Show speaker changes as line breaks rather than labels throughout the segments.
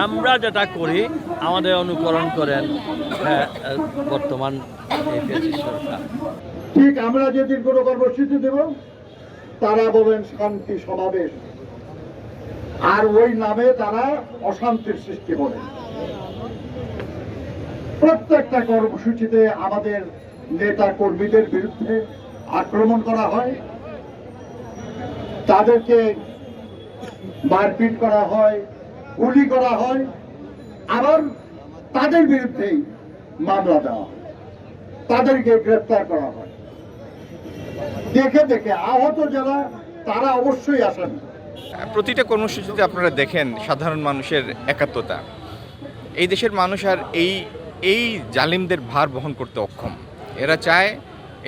আমরা যেটা করি আমাদের অনুকরণ করেন বর্তমান এই ফ্যাসিস্ট সরকার।
ঠিক আমরা যেদিন কোনো কর্মসূচি দেব তারা বলেন শান্তি সমাবেশ, আর ওই নামে তারা অশান্তির সৃষ্টি করে। প্রত্যেকটা কর্মসূচিতে আমাদের নেতা কর্মীদের বিরুদ্ধে আক্রমণ করা হয়, তাদেরকে মারপিট করা হয়, গুলি করা হয়, আবার তাদের বিরুদ্ধেই মামলা দেওয়া হয়, তাদেরকে গ্রেপ্তার করা হয়। দেখে দেখে আহত যারা তারা অবশ্যই আসামি।
প্রতিটা কর্মসূচিতে আপনারা দেখেন সাধারণ মানুষের একাত্মতা। এই দেশের মানুষ আর এই জালিমদের ভার বহন করতে অক্ষম। এরা চায়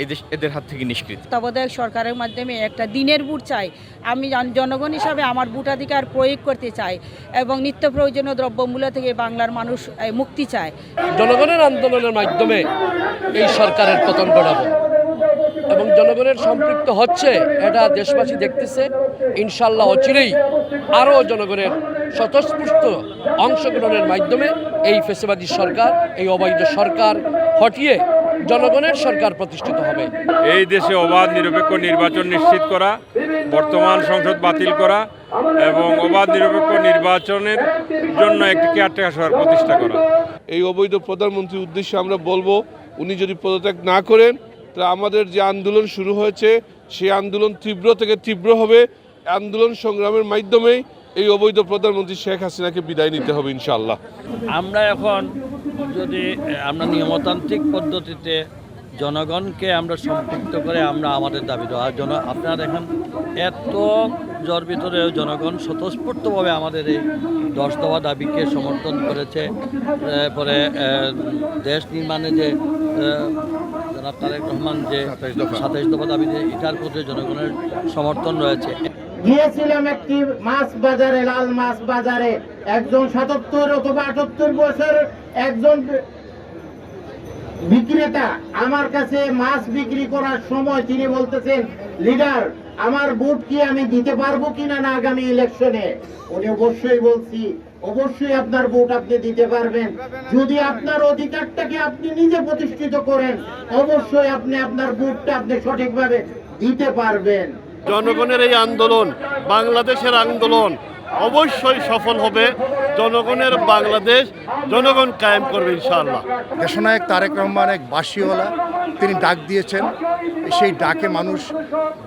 এই দেশ এদের হাত থেকে নিষ্কৃতি।
তত্ত্বাবধায়ক সরকারের মাধ্যমে একটা দিনের বুট চাই। আমি জনগণ হিসাবে আমার ভোটাধিকার প্রয়োগ করতে চাই এবং নিত্য প্রয়োজনীয় দ্রব্যমূল্য থেকে বাংলার মানুষ মুক্তি চায়।
জনগণের আন্দোলনের মাধ্যমে এই সরকারের পতন ঘটাবো এবং জনগণের সম্পৃক্ত হচ্ছে এটা দেশবাসী দেখতেছে। ইনশাল্লাহ অচিরেই আরও জনগণের স্বতঃস্ফূর্ত অংশগ্রহণের মাধ্যমে এই ফ্যাসিবাদী সরকার, এই অবৈধ সরকার হটিয়ে জনগণের সরকার প্রতিষ্ঠিত হবে।
এই দেশে অবাধ নিরপেক্ষ নির্বাচন নিশ্চিত করা, বর্তমান সংসদ বাতিল করা এবং অবাধ নিরপেক্ষ নির্বাচনের জন্য একটি কেয়ারটেকার সরকার প্রতিষ্ঠা করা।
এই অবৈধ প্রধানমন্ত্রীর উদ্দেশ্যে আমরা বলবো, উনি যদি পদত্যাগ না করেন তাহলে আমাদের যে আন্দোলন শুরু হয়েছে সেই আন্দোলন তীব্র থেকে তীব্র হবে। আন্দোলন সংগ্রামের মাধ্যমেই এই অবৈধ প্রধানমন্ত্রী শেখ হাসিনাকে বিদায় নিতে হবে ইনশাআল্লাহ।
আমরা এখন যদি আমরা নিয়মতান্ত্রিক পদ্ধতিতে জনগণকে আমরা সম্পৃক্ত করে আমরা আমাদের দাবি দেওয়ার জন্য, আপনারা দেখেন এত জ্বর ভিতরে জনগণ স্বতঃস্ফূর্তভাবে আমাদের এই 10 দফা দাবিকে সমর্থন করেছে। পরে দেশ নির্মাণে যে জনাব তারেক রহমান যে 27 দফা দাবি, যে এটার প্রতি জনগণের সমর্থন রয়েছে।
গিয়েছিলাম একটি মাছ বাজারে, লাল মাছ বাজারে, একজন 77 অথবা 78 বছরের একজন বিক্রেতা আমার কাছে মাছ বিক্রি করার সময় তিনি বলতেছেন, লিডার আমার ভোট কি আমি দিতে পারবো কিনা না আগামী ইলেকশনে। উনি অবশ্যই বলছি, অবশ্যই আপনার ভোট আপনি দিতে পারবেন যদি আপনার অধিকারটাকে আপনি নিজে প্রতিষ্ঠিত করেন। অবশ্যই আপনি আপনার ভোটটা আপনি সঠিকভাবে দিতে পারবেন।
জনগণের এই আন্দোলন বাংলাদেশের আন্দোলন অবশ্যই সফল হবে। জনগণের বাংলাদেশ জনগণ কায়েম করবে ইনশাআল্লাহ।
দেশনায়ক তারেক রহমান এক বাঁশিওয়ালা, তিনি ডাক দিয়েছেন, সেই ডাকে মানুষ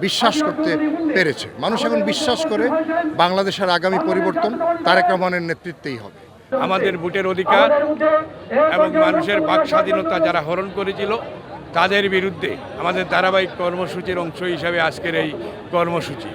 বিশ্বাস করতে পেরেছে। মানুষ এখন বিশ্বাস করে বাংলাদেশের আগামী পরিবর্তন তারেক রহমানের নেতৃত্বেই হবে।
আমাদের ভোটের অধিকার এবং মানুষের বাক স্বাধীনতা যারা হরণ করেছিল তাদের বিরুদ্ধে আমাদের ধারাবাহিক কর্মসূচির অংশ হিসাবে আজকের এই কর্মসূচি।